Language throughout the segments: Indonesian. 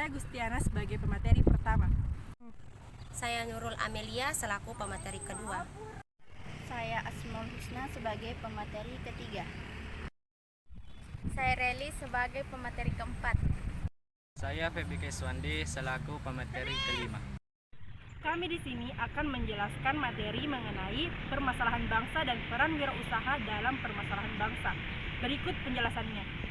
Saya Gustiana sebagai pemateri pertama. Saya Nurul Amelia selaku pemateri kedua. Saya Asmaul Husna sebagai pemateri ketiga. Saya Reli sebagai pemateri keempat. Saya Feby Keswandi selaku pemateri kelima. Kami di sini akan menjelaskan materi mengenai permasalahan bangsa dan peran wirausaha dalam permasalahan bangsa. Berikut penjelasannya.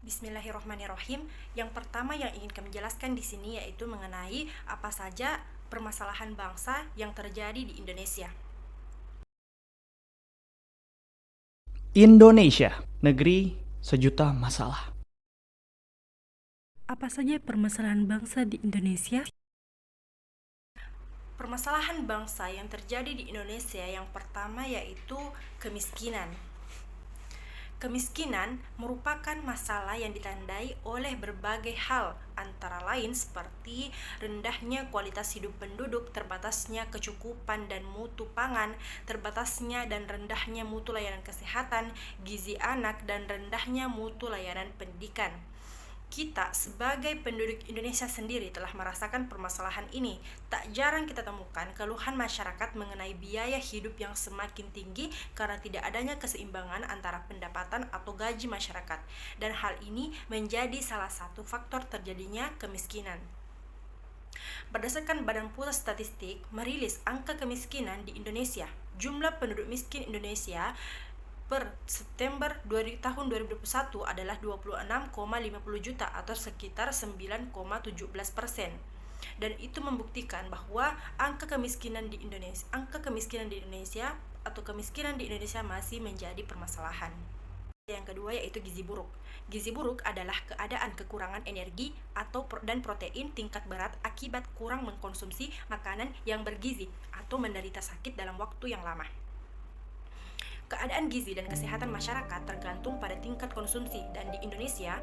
Bismillahirrahmanirrahim. Yang pertama yang ingin kami jelaskan di sini yaitu mengenai apa saja permasalahan bangsa yang terjadi di Indonesia. Indonesia, negeri sejuta masalah. Apa saja permasalahan bangsa di Indonesia? Permasalahan bangsa yang terjadi di Indonesia yang pertama yaitu kemiskinan. Kemiskinan merupakan masalah yang ditandai oleh berbagai hal, antara lain seperti rendahnya kualitas hidup penduduk, terbatasnya kecukupan dan mutu pangan, terbatasnya dan rendahnya mutu layanan kesehatan, gizi anak, dan rendahnya mutu layanan pendidikan. Kita sebagai penduduk Indonesia sendiri telah merasakan permasalahan ini. Tak jarang kita temukan keluhan masyarakat mengenai biaya hidup yang semakin tinggi karena tidak adanya keseimbangan antara pendapatan atau gaji masyarakat. Dan hal ini menjadi salah satu faktor terjadinya kemiskinan. Berdasarkan Badan Pusat Statistik merilis angka kemiskinan di Indonesia. Jumlah penduduk miskin Indonesia per September tahun 2021 adalah 26,50 juta atau sekitar 9,17%. Dan itu membuktikan bahwa angka kemiskinan di Indonesia masih menjadi permasalahan. Yang kedua yaitu gizi buruk. Gizi buruk adalah keadaan kekurangan energi dan protein tingkat berat akibat kurang mengkonsumsi makanan yang bergizi atau menderita sakit dalam waktu yang lama. Keadaan gizi dan kesehatan masyarakat tergantung pada tingkat konsumsi, dan di Indonesia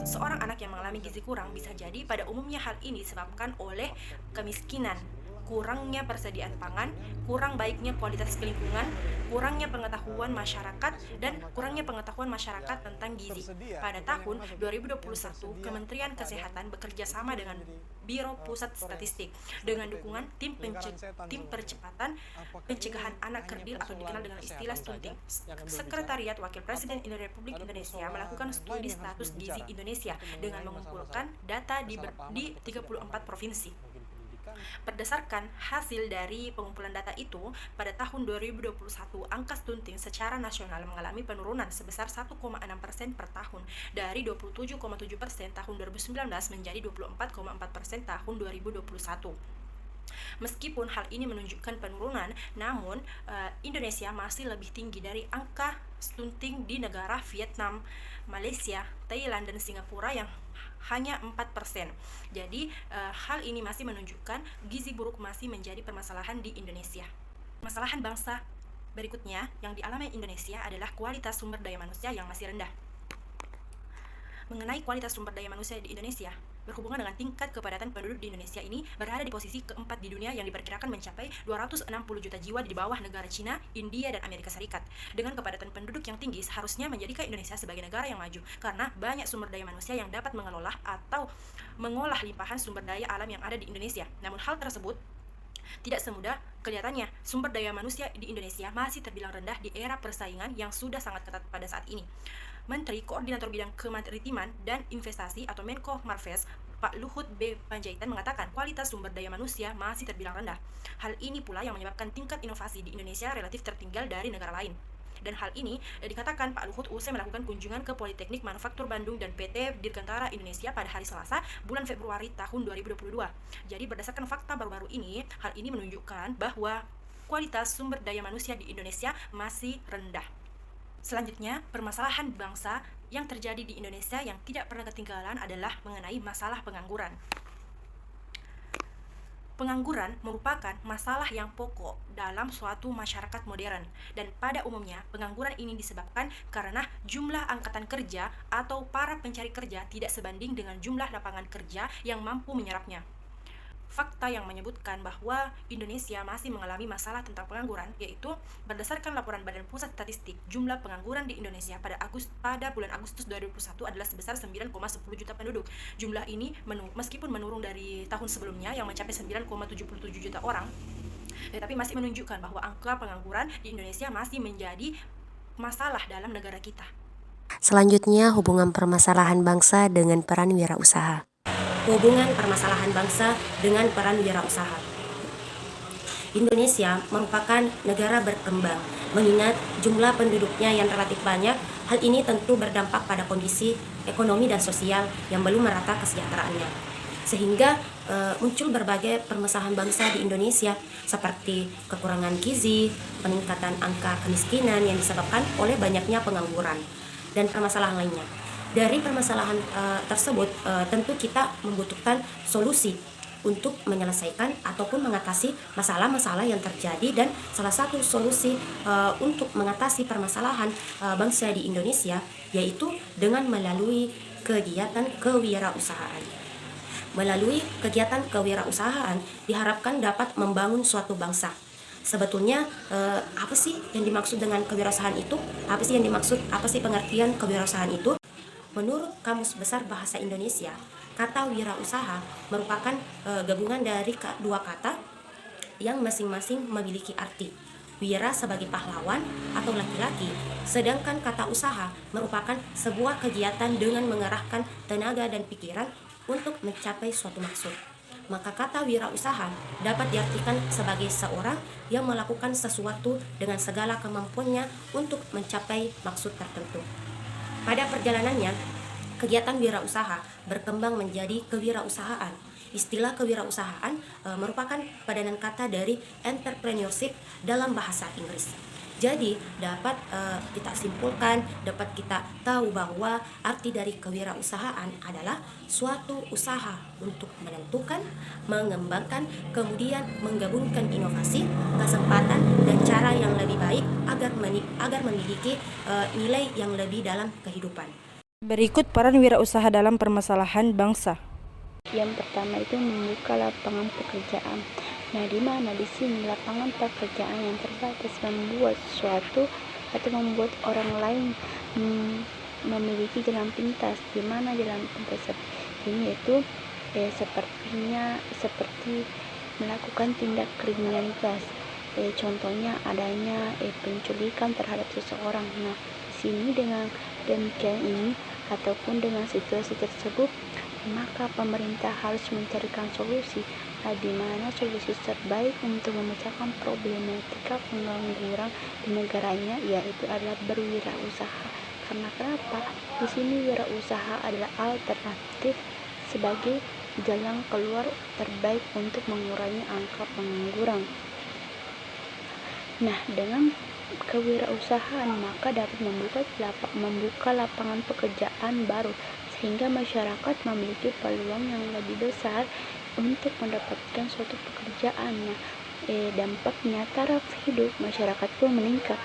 seorang anak yang mengalami gizi kurang bisa jadi pada umumnya hal ini disebabkan oleh kemiskinan, kurangnya persediaan pangan, kurang baiknya kualitas lingkungan, kurangnya pengetahuan masyarakat tentang gizi. Pada tahun 2021, Kementerian Kesehatan bekerja sama dengan Biro Pusat Statistik dengan dukungan tim percepatan pencegahan anak kerdil atau dikenal dengan istilah stunting. Sekretariat Wakil Presiden Republik Indonesia melakukan studi status gizi Indonesia dengan mengumpulkan data di 34 provinsi. Berdasarkan hasil dari pengumpulan data itu, pada tahun 2021 angka stunting secara nasional mengalami penurunan sebesar 1,6% per tahun dari 27,7% tahun 2019 menjadi 24,4% tahun 2021. Meskipun hal ini menunjukkan penurunan, namun Indonesia masih lebih tinggi dari angka stunting di negara Vietnam, Malaysia, Thailand, dan Singapura yang hanya 4%. Jadi hal ini masih menunjukkan gizi buruk masih menjadi permasalahan di Indonesia. Permasalahan bangsa berikutnya yang dialami Indonesia adalah kualitas sumber daya manusia yang masih rendah. Mengenai kualitas sumber daya manusia di Indonesia, berhubungan dengan tingkat kepadatan penduduk di Indonesia ini berada di posisi keempat di dunia yang diperkirakan mencapai 260 juta jiwa di bawah negara Cina, India, dan Amerika Serikat. Dengan kepadatan penduduk yang tinggi, seharusnya menjadikan Indonesia sebagai negara yang maju karena banyak sumber daya manusia yang dapat mengelola atau mengolah limpahan sumber daya alam yang ada di Indonesia. Namun hal tersebut tidak semudah kelihatannya. Sumber daya manusia di Indonesia masih terbilang rendah di era persaingan yang sudah sangat ketat pada saat ini. Menteri Koordinator Bidang Kemaritiman dan Investasi atau Menko Marves, Pak Luhut B. Panjaitan mengatakan kualitas sumber daya manusia masih terbilang rendah. Hal ini pula yang menyebabkan tingkat inovasi di Indonesia relatif tertinggal dari negara lain. Dan hal ini dikatakan Pak Luhut usai melakukan kunjungan ke Politeknik Manufaktur Bandung dan PT Dirgantara Indonesia pada hari Selasa, bulan Februari tahun 2022. Jadi berdasarkan fakta baru-baru ini, hal ini menunjukkan bahwa kualitas sumber daya manusia di Indonesia masih rendah. Selanjutnya, permasalahan bangsa yang terjadi di Indonesia yang tidak pernah ketinggalan adalah mengenai masalah pengangguran. Pengangguran merupakan masalah yang pokok dalam suatu masyarakat modern, dan pada umumnya pengangguran ini disebabkan karena jumlah angkatan kerja atau para pencari kerja tidak sebanding dengan jumlah lapangan kerja yang mampu menyerapnya. fakta yang menyebutkan bahwa Indonesia masih mengalami masalah tentang pengangguran, yaitu berdasarkan laporan Badan Pusat Statistik, jumlah pengangguran di Indonesia pada bulan Agustus 2021 adalah sebesar 9,10 juta penduduk. Jumlah ini meskipun menurun dari tahun sebelumnya yang mencapai 9,77 juta orang, tetapi masih menunjukkan bahwa angka pengangguran di Indonesia masih menjadi masalah dalam negara kita. Selanjutnya, hubungan permasalahan bangsa dengan peran wirausaha. Hubungan permasalahan bangsa dengan peran wirausaha. Indonesia merupakan negara berkembang, mengingat jumlah penduduknya yang relatif banyak. Hal ini tentu berdampak pada kondisi ekonomi dan sosial yang belum merata kesejahteraannya. Sehingga muncul berbagai permasalahan bangsa di Indonesia seperti kekurangan gizi, peningkatan angka kemiskinan yang disebabkan oleh banyaknya pengangguran, dan permasalahan lainnya. Dari permasalahan tersebut tentu kita membutuhkan solusi untuk menyelesaikan ataupun mengatasi masalah-masalah yang terjadi, dan salah satu solusi untuk mengatasi permasalahan bangsa di Indonesia yaitu dengan melalui kegiatan kewirausahaan. Melalui kegiatan kewirausahaan diharapkan dapat membangun suatu bangsa. Sebetulnya apa sih yang dimaksud dengan kewirausahaan itu? Apa sih pengertian kewirausahaan itu? Menurut Kamus Besar Bahasa Indonesia, kata wirausaha merupakan gabungan dari dua kata yang masing-masing memiliki arti. Wira sebagai pahlawan atau laki-laki, sedangkan kata usaha merupakan sebuah kegiatan dengan mengerahkan tenaga dan pikiran untuk mencapai suatu maksud. Maka kata wirausaha dapat diartikan sebagai seorang yang melakukan sesuatu dengan segala kemampuannya untuk mencapai maksud tertentu. Pada perjalanannya, kegiatan wirausaha berkembang menjadi kewirausahaan. Istilah kewirausahaan merupakan padanan kata dari entrepreneurship dalam bahasa Inggris. Jadi dapat kita simpulkan, dapat kita tahu bahwa arti dari kewirausahaan adalah suatu usaha untuk menentukan, mengembangkan, kemudian menggabungkan inovasi, kesempatan, dan cara yang lebih baik agar memiliki nilai yang lebih dalam kehidupan. Berikut peran wirausaha dalam permasalahan bangsa. Yang pertama itu membuka lapangan pekerjaan. Nah, di mana di sini lapangan pekerjaan yang terbatas membuat sesuatu atau membuat orang lain memiliki jalan pintas. Di mana jalan pintas ini itu seperti melakukan tindak kriminalitas. Contohnya adanya penculikan terhadap seseorang. Nah, di sini dengan demikian ini ataupun dengan situasi tersebut, maka pemerintah harus mencarikan solusi, di mana solusi terbaik untuk memecahkan problematika pengangguran di negaranya yaitu adalah berwirausaha. Karena kenapa? Di sini wirausaha adalah alternatif sebagai jalan keluar terbaik untuk mengurangi angka pengangguran. Nah, dengan kewirausahaan maka dapat membuka lapangan pekerjaan baru, sehingga masyarakat memiliki peluang yang lebih besar untuk mendapatkan suatu pekerjaan. Dampaknya taraf hidup masyarakat pun meningkat,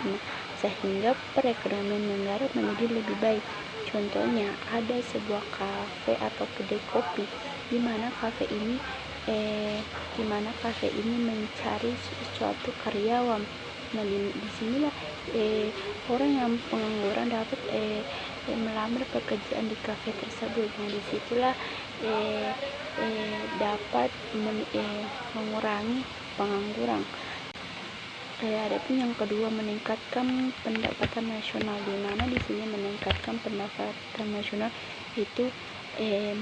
sehingga perekonomian negara menjadi lebih baik. Contohnya ada sebuah kafe atau kedai kopi, di mana kafe ini mencari suatu karyawan. Nah, di sinilah orang yang pengangguran dapat melamar pekerjaan di kafe tersebut. Nah, disitulah dapat mengurangi pengangguran. Adapun yang kedua, meningkatkan pendapatan nasional, di mana di sini meningkatkan pendapatan nasional itu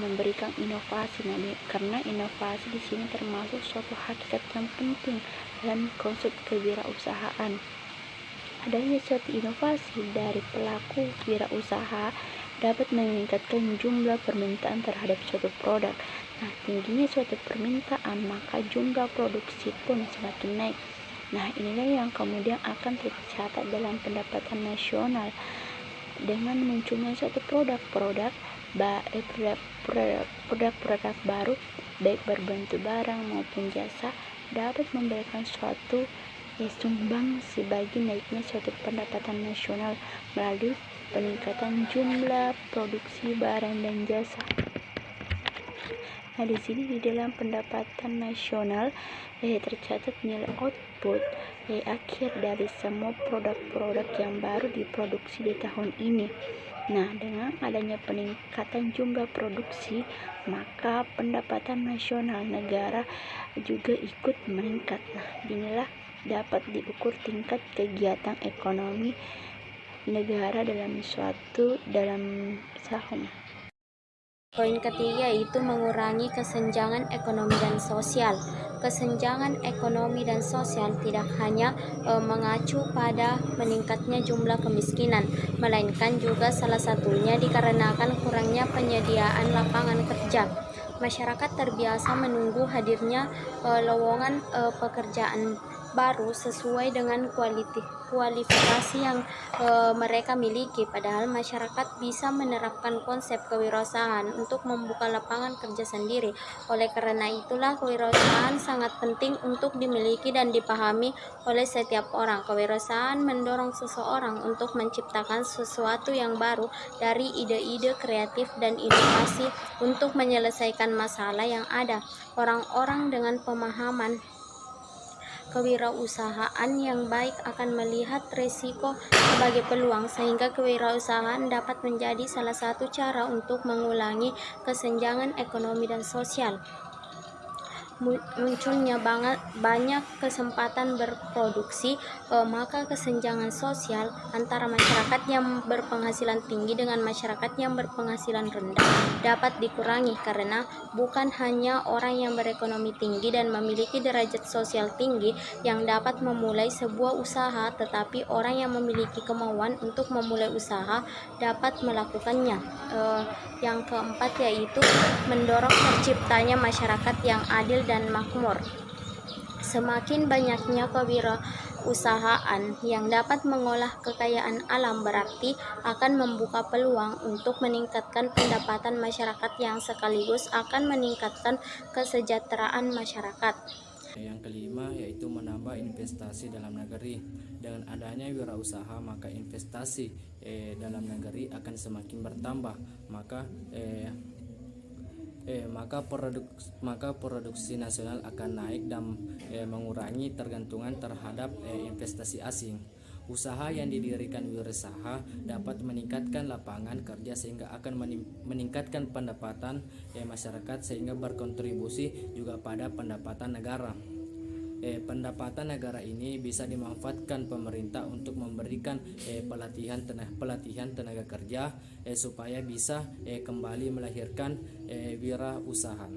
memberikan inovasi. Karena inovasi di sini termasuk suatu hakikat yang penting dalam konsep kewirausahaan. Adanya suatu inovasi dari pelaku wirausaha dapat meningkatkan jumlah permintaan terhadap suatu produk. Nah, tingginya suatu permintaan, maka jumlah produksi pun semakin naik. Nah, inilah yang kemudian akan tercatat dalam pendapatan nasional. Dengan munculnya suatu produk-produk baru, baik berbentuk barang maupun jasa, dapat memberikan suatu sumbang sebagai naiknya suatu pendapatan nasional melalui peningkatan jumlah produksi barang dan jasa. Nah, di sini di dalam pendapatan nasional tercatat nilai output akhir dari semua produk-produk yang baru diproduksi di tahun ini. Nah, dengan adanya peningkatan jumlah produksi, maka pendapatan nasional negara juga ikut meningkat. Nah, inilah dapat diukur tingkat kegiatan ekonomi negara dalam saham. Poin ketiga yaitu mengurangi kesenjangan ekonomi dan sosial. Kesenjangan ekonomi dan sosial tidak hanya mengacu pada meningkatnya jumlah kemiskinan, melainkan juga salah satunya dikarenakan kurangnya penyediaan lapangan kerja. Masyarakat terbiasa menunggu hadirnya lowongan pekerjaan baru sesuai dengan kualifikasi yang mereka miliki, padahal masyarakat bisa menerapkan konsep kewirausahaan untuk membuka lapangan kerja sendiri. Oleh karena itulah kewirausahaan sangat penting untuk dimiliki dan dipahami oleh setiap orang. Kewirausahaan mendorong seseorang untuk menciptakan sesuatu yang baru dari ide-ide kreatif dan inovasi untuk menyelesaikan masalah yang ada. Orang-orang dengan pemahaman kewirausahaan yang baik akan melihat risiko sebagai peluang, sehingga kewirausahaan dapat menjadi salah satu cara untuk mengurangi kesenjangan ekonomi dan sosial. Munculnya banyak kesempatan berproduksi, maka kesenjangan sosial antara masyarakat yang berpenghasilan tinggi dengan masyarakat yang berpenghasilan rendah dapat dikurangi, karena bukan hanya orang yang berekonomi tinggi dan memiliki derajat sosial tinggi yang dapat memulai sebuah usaha, tetapi orang yang memiliki kemauan untuk memulai usaha dapat melakukannya. Yang keempat yaitu mendorong terciptanya masyarakat yang adil dan makmur. Semakin banyaknya kewirausahaan yang dapat mengolah kekayaan alam berarti akan membuka peluang untuk meningkatkan pendapatan masyarakat yang sekaligus akan meningkatkan kesejahteraan masyarakat. Yang kelima yaitu menambah investasi dalam negeri. Dengan adanya wirausaha, maka investasi dalam negeri akan semakin bertambah, maka produksi nasional akan naik dan mengurangi tergantungan terhadap investasi asing. Usaha yang didirikan wirausaha dapat meningkatkan lapangan kerja sehingga akan meningkatkan pendapatan masyarakat sehingga berkontribusi juga pada pendapatan negara. Pendapatan negara ini bisa dimanfaatkan pemerintah untuk memberikan pelatihan tenaga kerja supaya bisa kembali melahirkan wirausaha.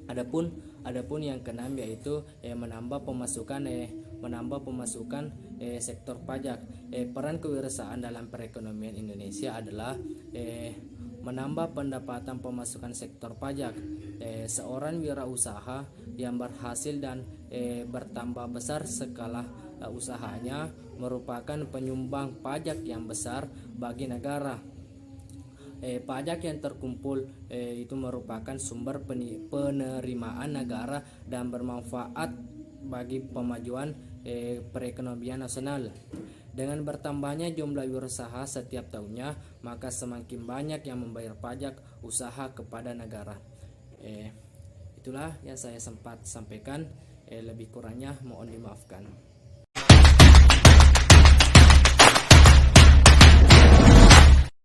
Adapun yang keenam yaitu menambah pemasukan sektor pajak. Peran kewirausahaan dalam perekonomian Indonesia adalah menambah pendapatan pemasukan sektor pajak. Seorang wirausaha yang berhasil dan bertambah besar skala usahanya merupakan penyumbang pajak yang besar bagi negara. Pajak yang terkumpul itu merupakan sumber penerimaan negara dan bermanfaat bagi pemajuan perekonomian nasional. Dengan bertambahnya jumlah wirausaha setiap tahunnya, maka semakin banyak yang membayar pajak usaha kepada negara. Itulah yang saya sempat sampaikan. Lebih kurangnya mohon dimaafkan.